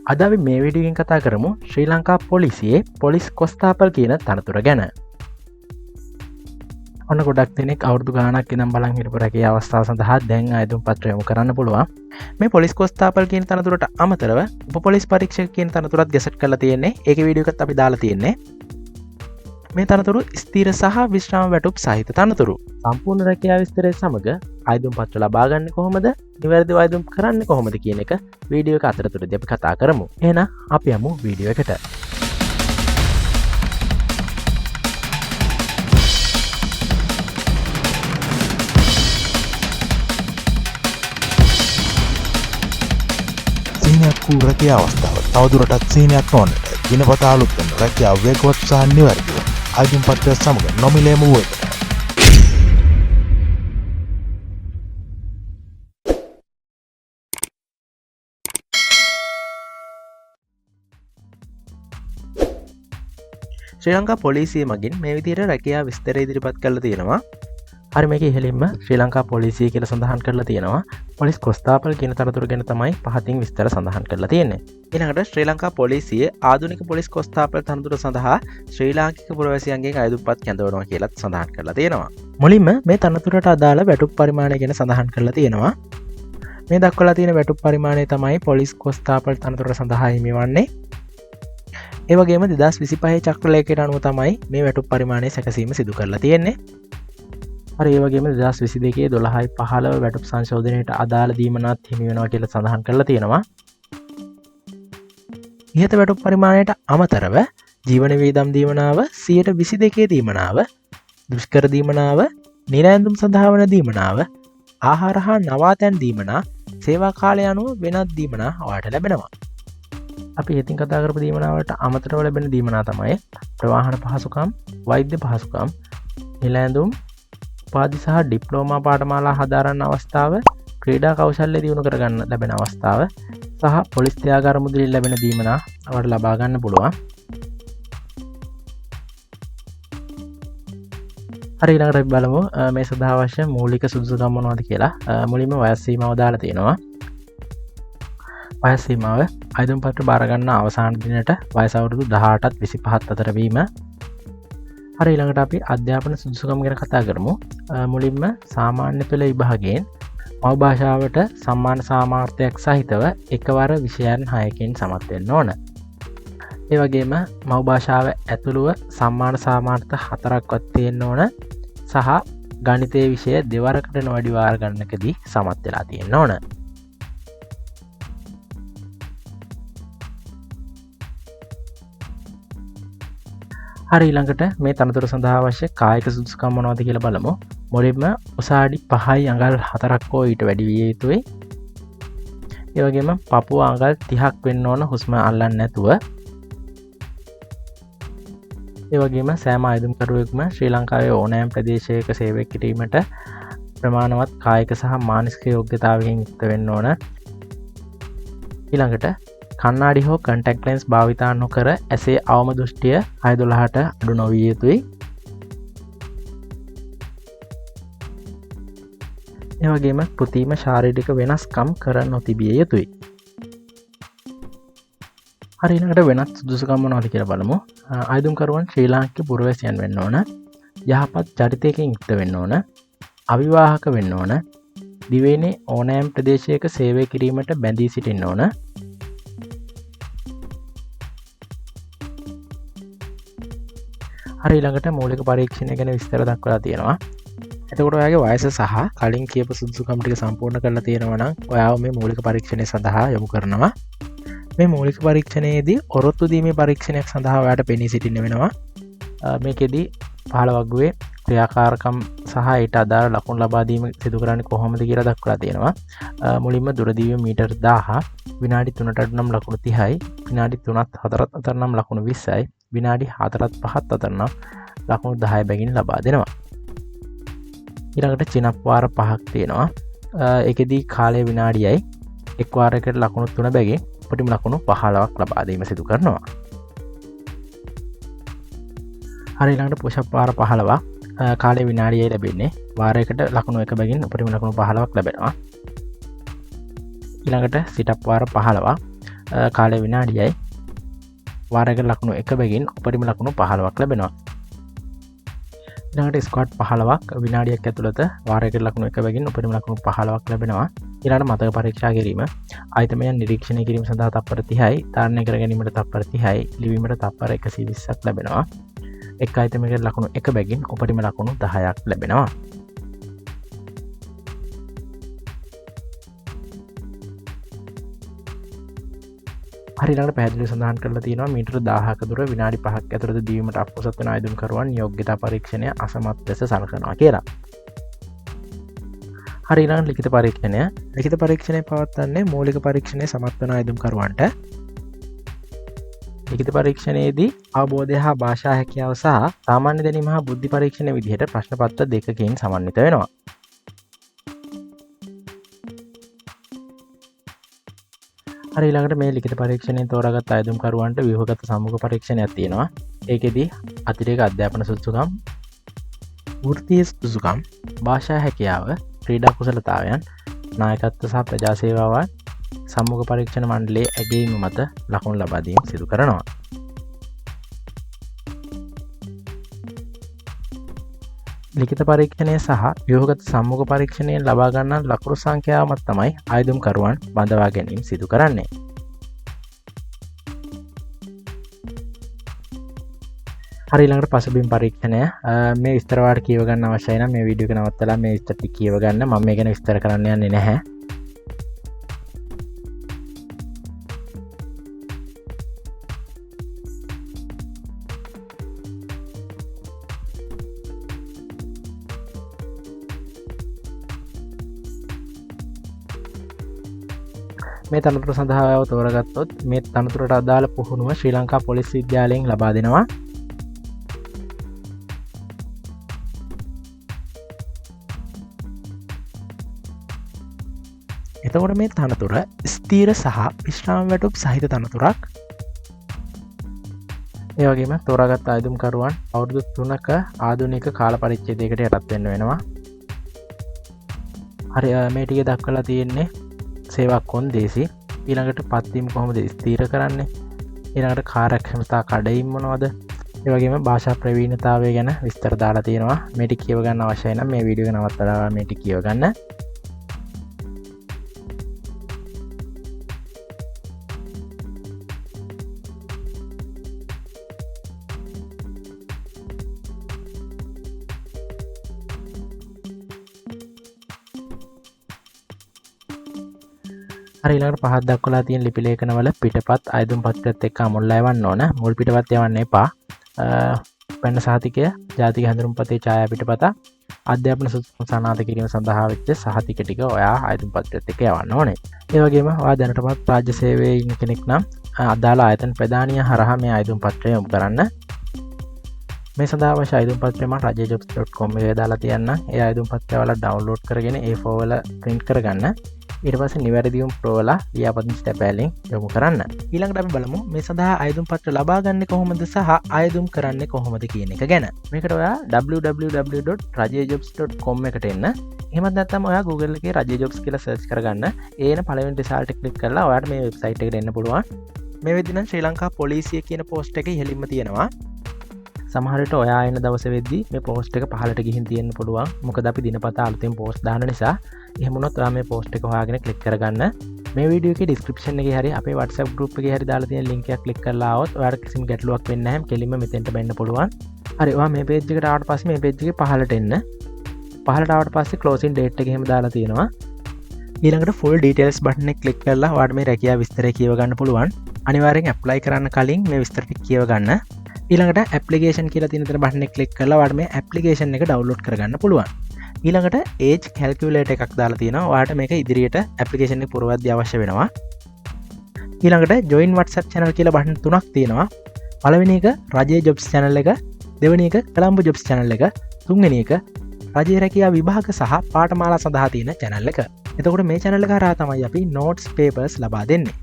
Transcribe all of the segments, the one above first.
අද අපි මේ වීඩියෝගෙන් කතා කරමු ශ්‍රී ලංකා පොලිසියේ පොලිස් කොස්තාපල් කියන තනතුර ගැන. ඔන්න ගොඩක් දෙනෙක් අවුරුදු ගාණක් ඉඳන් බලන් හිටපු රැකියා අවස්ථාව සඳහා දැන් ආයුධ පත්‍ර යොමු කරන්න පුළුවන්. මේ පොලිස් කොස්තාපල් කියන තනතුරට අමතරව උප පොලිස් පරීක්ෂක කියන තනතුරත් ගැසට් කරලා තියෙන්නේ. ඒකේ වීඩියෝ එකත් අපි දාලා තියෙන්නේ. මේ තනතුරු ස්ථීර සහ විශ්‍රාම වැටුප් සහිත තනතුරු. සම්පූර්ණ රැකියා විස්තරය සමග ආයුධ පත්‍ර ලබා ගන්න කොහොමද, නිවැරදිව ආයුධ කරන්නේ කොහොමද කියන එක වීඩියෝ එක අතරතුරදී අපි කතා කරමු. එහෙනම් අපි යමු වීඩියෝ එකට. සීනයක් වූ රැකියා අවස්ථාව තවදුරටත් සීනයක් නොවන්නට දිනපතා අලුත් වන රැකියා වේගවත් සහ නිවැරදිව ආයුධ පත්‍රය සමග නොමිලේම වූ එකට ශ්‍රී ලංකා පොලිසිය මගින් මේ විදිහට රැකියා විස්තර ඉදිරිපත් කරලා තියෙනවා. හරි මේක ඉහළින්ම ශ්‍රී ලංකා පොලිසිය කියලා සඳහන් කරලා තියෙනවා. පොලිස් කොස්තාපල් කියන තනතුර ගැන තමයි පහතින් විස්තර සඳහන් කරලා තියෙන්නේ. ඊළඟට ශ්‍රී ලංකා පොලිසියේ ආධුනික පොලිස් කොස්තාපල් තනතුර සඳහා ශ්‍රී ලාංකික පුරවැසියන්ගෙන් අයදුම්පත් කැඳවනවා කියලාත් සඳහන් කරලා තියෙනවා. මුලින්ම මේ තනතුරට අදාළ වැටුප් පරිමාණය ගැන සඳහන් කරලා තියෙනවා. මේ දක්වලා තියෙන වැටුප් පරිමාණය තමයි පොලිස් කොස්තාපල් තනතුර සඳහා හිමිවන්නේ. ඒවගේම 2025 චක්‍රලේඛයට අනුව තමයි මේ වැටුප් පරිමාණය සැකසීම සිදු කරලා තියෙන්නේ. හරි ඒ වගේම 2022 12/15 වැටුප් සංශෝධනයට අදාළ දීමනත් හිමි වෙනවා කියලා සඳහන් කරලා තියෙනවා. ඉහත වැටුප් පරිමාණයට අමතරව ජීවන වියදම් දීමනාව 122 දීමනාව, දුෂ්කර දීමනාව, නිරැඳුම් සඳහා වන දීමනාව, ආහාර හා නවාතැන් දීමනා, සේවා කාලය අනුව වෙනත් දීමනා ඔයාලට ලැබෙනවා. අපි ඉතින් කතා කරපු දීමනාවලට අමතරව ලැබෙන දීමනා තමයි ප්‍රවාහන පහසුකම්, වෛද්‍ය පහසුකම්, නිලැඳුම්, උපාධි සහ ඩිප්ලෝමා පාඨමාලා හදාරන්න අවස්ථාව, ක්‍රීඩා කෞශල්‍ය දියුණු කරගන්න ලැබෙන අවස්ථාව සහ පොලිස් ත්‍යාගාර මුදලින් ලැබෙන දීමනා අපට ලබා ගන්න පුළුවන්. හරි ඊළඟට අපි බලමු මේ සඳහා අවශ්‍ය මූලික සුදුසුකම් මොනවද කියලා. මුලින්ම වයස් සීමාව දාලා තියෙනවා. වයස් සීමාව ආයුධ පත්‍ර බාර ගන්න අවසාන දිනට වයස අවුරුදු 18ත් 25ත් අතර වීම. හරි ඊළඟට අපි අධ්‍යාපන සුදුසුකම් ගැන කතා කරමු. මුලින්ම සාමාන්‍ය පෙළ විභාගයෙන් මව් භාෂාවට සම්මාන සාමාර්ථයක් සහිතව එකවර විෂයන් 6කින් සමත් වෙන්න ඕන. ඒ වගේම මව් භාෂාව ඇතුළුව සම්මාන සාමාර්ථ 4ක්වත් තියෙන්න ඕන සහ ගණිතයේ විෂය දෙවරකට නොවැඩි වාර ගණනකදී සමත් වෙලා තියෙන්න ඕන. හරි ඊළඟට මේ තනතුර සඳහා අවශ්‍ය කායික සුදුසුකම් මොනවද කියලා බලමු. මුලින්ම උසාඩි 5යි අඟල් 4ක් හෝ ඊට වැඩි විය යුතුයි. ඒ වගේම පපුව අඟල් 30ක් වෙන්න ඕන හුස්ම අල්ලන්නේ නැතුව. ඒ වගේම සෑම ආයුධකරුවෙකුම ශ්‍රී ලංකාවේ ඕනෑම ප්‍රදේශයක සේවය කිරීමට ප්‍රමාණවත් කායික සහ මානසික යෝග්‍යතාවයකින් යුක්ත වෙන්න ඕන. ඊළඟට කන්නාඩි හෝ කන්ටැක්ට් ලෙන්ස් භාවිතා නොකර ඇසේ අවම දෘෂ්ටිය 6-12ට අඩු නොවිය යුතුයි. ඒ වගේම කෘත්‍රිම ශාරීරික වෙනස්කම් කර නොතිබිය යුතුයි. හරි ඊළඟට වෙනත් සුදුසුකම් මොනවද කියලා බලමු. ආයුධකරුවන් ශ්‍රී ලාංකික පුරවැසියන් වෙන්න ඕන. යහපත් චරිතයකින් යුක්ත වෙන්න ඕන. අවිවාහක වෙන්න ඕන. දිවයිනේ ඕනෑම ප්‍රදේශයක සේවය කිරීමට බැඳී සිටින්න ඕන. හරි ඊළඟට මූලික පරීක්ෂණය ගැන විස්තර දක්වලා තියෙනවා. එතකොට ඔයාගේ වයස සහ කලින් කියපු සුදුසුකම් ටික සම්පූර්ණ කරලා තියෙනවා නම් ඔයාව මේ මූලික පරීක්ෂණය සඳහා යොමු කරනවා. මේ මූලික පරීක්ෂණයේදී ඔරොත්තු දීමේ පරීක්ෂණයක් සඳහා ඔයාට පෙනී සිටින්න වෙනවා. මේකෙදී 15 වගුවේ ක්‍රියාකාරකම් සහ ඊට අදාළ ලකුණු ලබා දීම සිදු කරන්නේ කොහොමද කියලා දක්වලා තියෙනවා. මුලින්ම දුරදිවීම මීටර් 1000, විනාඩි 3ට අඩු නම් ලකුණු 30යි, විනාඩි 3ත් 4ත් අතර නම් ලකුණු 20යි, විනාඩි 4ත් 5ත් අතර නම් ලකුණු 10 බැගින් ලබා දෙනවා. ඊළඟට චිනප් වාර 5ක් තියෙනවා. ඒකෙදී කාලය විනාඩියයි. එක් වාරයකට ලකුණු 3 බැගින් උපරිම ලකුණු 15ක් ලබා දීම සිදු කරනවා. හරි ඊළඟට පුෂප් වාර 15ක් කාලය විනාඩියයි ලැබෙන්නේ. වාරයකට ලකුණු 1 බැගින් උපරිම ලකුණු 15ක් ලැබෙනවා. ඊළඟට සිටප් වාර 15 කාලය විනාඩියයි වාරයකට ලකුණු 1 බැගින් උපරිම ලකුණු 15ක් ලැබෙනවා. ඊළඟට ස්ක්වාඩ් 15ක් විනාඩියක් ඇතුළත වාරයකට ලකුණු 1 බැගින් උපරිම ලකුණු 15ක් ලැබෙනවා. ඊළඟට මතක පරීක්ෂා කිරීම ආයතනයන් නිරීක්ෂණය කිරීම සඳහා තත්පර 30යි, තාරණය කර ගැනීමට තත්පර 30යි, ලිවීමට තත්පර 120ක් ලැබෙනවා. එක් ආයතනයකට ලකුණු 1 බැගින් උපරිම ලකුණු 10ක් ලැබෙනවා. හරි ඊළඟට පැහැදිලිව සඳහන් කරලා තියෙනවා මීටර 1000ක දුර විනාඩි 5ක් ඇතුළත දීවීමට අපොසත් වන ආයුධකරුවන් යෝග්‍යතා පරීක්ෂණය අසමත් ලෙස සලකනවා කියලා. හරි ඊළඟ ලිඛිත පරීක්ෂණය. ලිඛිත පරීක්ෂණය පවත්වන්නේ මූලික පරීක්ෂණය සමත් වන ආයුධකරුවන්ට. ලිඛිත පරීක්ෂණයේදී අවබෝධය හා භාෂා හැකියාව සහ සාමාන්‍ය දැනීම හා බුද්ධි පරීක්ෂණ විදිහට ප්‍රශ්න පත්‍ර දෙකකින් සමන්විත වෙනවා. හරි ඊළඟට මේ ලිඛිත පරීක්ෂණයෙන් තෝරාගත් ආයුධකරුවන්ට ව්‍යුහගත සම්මුඛ පරීක්ෂණයක් තියෙනවා. ඒකෙදි අතිරේක අධ්‍යාපන සුදුසුකම්, වෘත්තීය සුදුසුකම්, භාෂා හැකියාව, ක්‍රීඩා කුසලතාවයන්, නායකත්ව සහ ප්‍රජා සේවාවන් සම්මුඛ පරීක්ෂණ මණ්ඩලයේ ඇගයීම මත ලකුණු ලබා දීම සිදු කරනවා. ලිඛිත පරීක්ෂණය සහ ව්‍යුහගත සම්මුඛ පරීක්ෂණයෙන් ලබා ගන්නා ලකුණු සංඛ්‍යාවමත් තමයි ආයුධකරුවන් බඳවා ගැනීම සිදු කරන්නේ. හරි ඊළඟට පසුබිම් පරීක්ෂණය. මේ විස්තර වාට කියව ගන්න අවශ්‍යයි නම් මේ වීඩියෝ එක නවත්තලා මේ විස්තර ටික කියව ගන්න. මම මේ ගැන විස්තර කරන්න යන්නේ නැහැ. මේ තනතුර සඳහා තෝරගත්තොත් මේ තනතුරට අදාළ පුහුණුව ශ්‍රී ලංකා පොලිස් විද්‍යාලයෙන් ලබා දෙනවා. එතකොට මේ තනතුර ස්ථීර සහ විශ්‍රාම වැටුප් සහිත තනතුරක්. ඒ වගේම තෝරාගත් ආයුධකරුවන් අවුරුදු 3ක ආධුනික කාල පරිච්ඡේදයකට යටත් වෙන්න වෙනවා. හරි මේ ටික දක්වලා තියෙන්නේ සේවා කොන්දේසි. ඊළඟට පත්වීම කොහොමද ස්ථීර කරන්නේ, ඊළඟට කාර්යක්ෂමතා කඩයිම් මොනවද, ඒ වගේම භාෂා ප්‍රවීණතාවය ගැන විස්තර දාලා තියෙනවා. මේ ටික කියව ගන්න අවශ්‍යයි නම් මේ වීඩියෝ එක නවත්තලා මේ ටික කියව ගන්න. හරි ඊළඟට පහත් දක්වලා තියෙන ලිපි ලේඛනවල පිටපත් ආයුධම් පත්‍රයත් එක්ක අමුල්ලා යවන්න ඕන. මුල් පිටපත් යවන්න එපා. පැන්න සහතිකය, ජාතික හැඳුනුම්පතේ ඡායා පිටපත, අධ්‍යාපන සුදුසුකම් සනාථ කිරීම සඳහා වෙච්ච සහතික ටික ඔයා ආයුධම් පත්‍රයත් එක්ක යවන්න ඕනේ. ඒ වගේම ඔයා දැනටමත් රාජ්‍ය සේවයේ ඉන්න කෙනෙක් නම් අදාළ ආයතන ප්‍රධානිය හරහා මේ ආයුධම් පත්‍රය යොමු කරන්න. මේ සඳහා අවශ්‍ය ආයුධම් පත්‍රය මම rajajobs.com එකේ දාලා තියන්නම්. ඒ ආයුධම් පත්‍රය ඔයාලා ඩවුන්ලෝඩ් කරගෙන A4 වල print කරගන්න. ඊට පස්සේ නිවැරදිවම ප්‍රෝලා ලියාපදිංචි තැපෑලෙන් යොමු කරන්න. ඊළඟට අපි බලමු මේ සඳහා ආයුධම් පත්‍ර ලබා ගන්න කොහොමද සහ ආයුධම් කරන්නේ කොහොමද කියන එක ගැන. මේකට ඔයා www.rajajobs.com එකට එන්න. එහෙමත් නැත්නම් ඔයා Google එකේ rajajobs කියලා සර්ච් කරගන්න. ඒන පළවෙනි රිසල්ට් එක ක්ලික් කරලා ඔයාට මේ වෙබ්සයිට් එකට එන්න පුළුවන්. මේ වෙද්දී නම් ශ්‍රී ලංකා පොලිසිය කියන පෝස්ට් එක ඉහළින්ම තියෙනවා. සමහරට ඔයා එන දවස වෙද්දී මේ පෝස්ට් එක පහළට ගිහින් තියෙන්න පුළුවන්. මොකද අපි දිනපතා අලුතෙන් පෝස්ට් දාන නිසා. එහෙම වුණොත් ඔයා මේ පෝස්ට් එක හොයාගෙන ක්ලික් කරගන්න. මේ වීඩියෝ එකේ ඩිස්ක්‍රිප්ෂන් එකේ හරි අපේ WhatsApp group එකේ හරි දාලා තියෙන link එක ක්ලික් කරලා આવොත් ඔයාලට කිසිම ගැටලුවක් වෙන්නේ නැහැ. කෙලින්ම මෙතෙන්ට බෙන්න පුළුවන්. හරි ඔයා මේ page එකට ආවට පස්සේ මේ page එකේ පහළට එන්න. පහළට ආවට පස්සේ closing date එක එහෙම දාලා තියෙනවා. ඊළඟට full details button එක ක්ලික් කරලා ඔයාලට මේ රැකියාව විස්තරය කියව ගන්න පුළුවන්. අනිවාර්යෙන් apply කරන්න කලින් මේ විස්තර ටික කියව ගන්න. ඊළඟට ඇප්ලිකේෂන් කියලා තියෙන තැන බටන් එක ක්ලික් කරලා ඔයාලට මේ ඇප්ලිකේෂන් එක ඩවුන්ලෝඩ් කරගන්න පුළුවන්. ඊළඟට ඒජ් කැල්කියුලේටර් එකක් දාලා තියෙනවා. ඔයාලට මේක ඉදිරියට ඇප්ලිකේෂන් එක පුරවද්දී අවශ්‍ය වෙනවා. ඊළඟට join WhatsApp channel කියලා බටන් තුනක් තියෙනවා. පළවෙනි එක රජයේ jobs channel එක, දෙවෙනි එක කොළඹ jobs channel එක, තුන්වෙනි එක රජයේ රැකියාව විභාග සහ පාඨමාලා සඳහා තියෙන channel එක. එතකොට මේ channel එක හරහා තමයි අපි notes papers ලබා දෙන්නේ.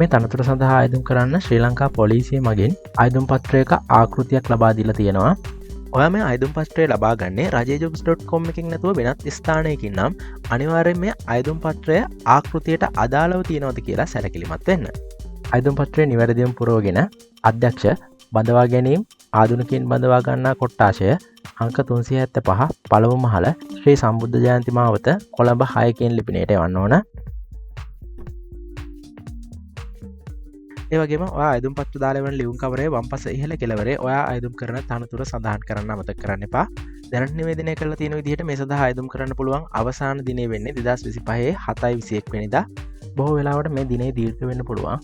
මේ තනතුර සඳහා ආයුධම් කරන්න ශ්‍රී ලංකා පොලිසිය මගින් ආයුධම් පත්‍රයක ආකෘතියක් ලබා දීලා තියෙනවා. ඔය මේ අයදුම් පත්‍රය ලබා ගන්නේ rajajobs.com එකින් නැතුව වෙනත් ස්ථානයකින් නම් අනිවාර්යෙන් මේ අයදුම් පත්‍රය ආකෘතියට අදාළව තියෙනවද කියලා සැලකිලිමත් වෙන්න. අයදුම් පත්‍රය නිවැරදිවම පුරවගෙන අධ්‍යක්ෂ බඳවා ගැනීම ආධුනිකින් බඳවා ගන්නා කොට්ටාශය අංක 375 පළමු මහල ශ්‍රී සම්බුද්ධ ජයන්ති මාවත කොළඹ 6 කියන ලිපිනයට එවන්න ඕන. ඒ වගේම ඔයා අයදුම් පත්‍ර දාලා වෙන ලියුම් කවරේ වම්පස ඉහළ කෙළවරේ ඔයා අයදුම් කරන තනතුර සඳහන් කරන්න අමතක කරන්න එපා. දැනට නිවේදනය කරලා තියෙන විදිහට මේ සඳහා අයදුම් කරන්න පුළුවන් අවසාන දිනේ වෙන්නේ 2025 7/21 වෙනිදා. බොහෝ වෙලාවට මේ දිනේ දීර්ඝ වෙන්න පුළුවන්.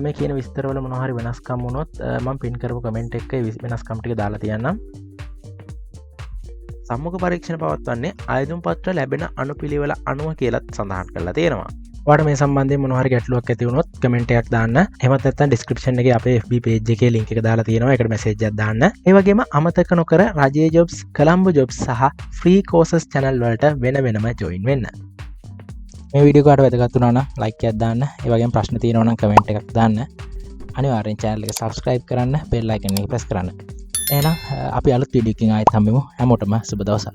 මේ කියන විස්තරවල මොනවා හරි වෙනස්කම් වුණොත් මම පින් කරපු කමෙන්ට් එකේ වෙනස්කම් ටික දාලා තියන්නම්. සම්මුඛ පරීක්ෂණ පවත්වන්නේ අයදුම් පත්‍ර ලැබෙන අනුපිළිවෙල අනුව කියලත් සඳහන් කරලා තියෙනවා. ඔයාලට මේ සම්බන්ධයෙන් මොනවා හරි ගැටලුවක් ඇති වුණොත් කමෙන්ට් එකක් දාන්න. එහෙමත් නැත්නම් ඩිස්ක්‍රිප්ෂන් එකේ අපේ FB page එකේ link එක දාලා තියෙනවා. ඒකට මැසේජ් එකක් දාන්න. ඒ වගේම අමතක නොකර රජයේ jobs, කොළඹ jobs සහ free courses channel වලට වෙන වෙනම join වෙන්න. මේ වීඩියෝ කාට වැදගත් වුණා නම් like එකක් දාන්න. ඒ වගේම ප්‍රශ්න තියෙනවා නම් කමෙන්ට් එකක් දාන්න. අනිවාර්යෙන් channel එක subscribe කරන්න, bell icon එක press කරන්න. එහෙනම් අපි අලුත් වීඩියෝ එකකින් ආයෙත් හම්බෙමු. හැමෝටම සුබ දවසක්.